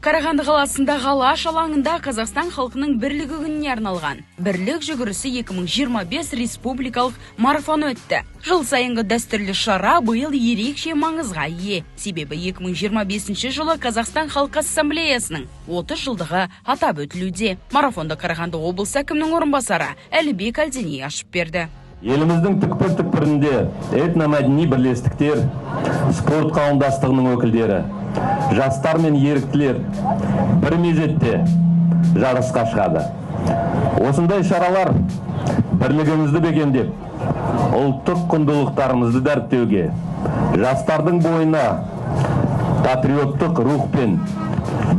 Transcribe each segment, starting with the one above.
Қарағанды қаласында Алаш алаңында Қазақстан халқының бірлігі күніне арналған бірлік жүгірісі 2025 республикалық марафон өтті. Жыл сайынғы дәстүрлі шара биыл ерекше маңызға ие. Себебі 2025 жылы Қазақстан халқы ассамблеясының 30 жылдығы атап өтілуде. Марафонды Қарағанды облысы әкімінің орынбасары Әлібек Әлденей ашып берді. Еліміздің түкпір-түкпірінде этномәдени бірлестіктер, спорт қауымдастығының өкілдері, жастар мен еріктілер бір мезетте жарысқа шығады. Осындай шаралар бірлігімізді бекемдеп, ұлттық құндылықтарымызды дәріптеуге, жастардың бойына патриоттық рух пен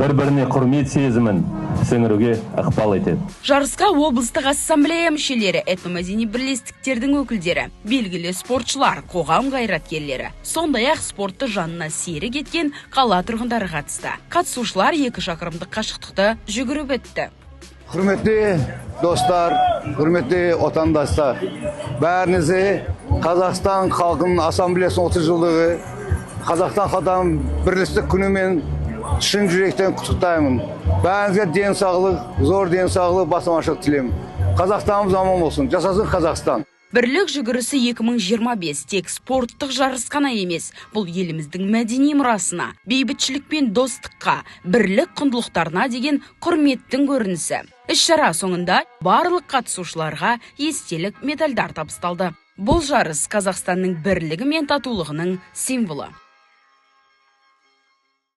бір-біріне құрмет сезімін сіңіруге ықпал етеді. Жарысқа облыстық ассамблея мүшелері, этномәдени бірлестіктердің өкілдері, белгілі спортшылар, қоғам қайраткерлері, сондай-ақ спортты жанына серік еткен қала тұрғындары қатысты. Қатысушылар 2 шақырымдық қашықтықты жүгіріп өтті. Құрметті достар, құрметті отандастар, бәріңізге Қазақстан халқының ассамблеясының 30 жылдығы, Қазақстан халқының бірлестік күнімен шын жүректен құттықтаймын. Бәріңізге денсаулық, зор денсаулық, басымашылық тілеймін. Қазақстанымыз аман болсын. Жасасын Қазақстан. Бірлік жүгірісі 2025 тек спорттық жарыс қана емес, бұл еліміздің мәдени мұрасына, бейбітшілік пен достыққа, бірлік құндылықтарына деген құрметтің көрінісі. Іс-шара соңында барлық қатысушыларға естелік медальдар табысталды. Бұл жарыс Қазақстанның бірлігі мен татулығының символы.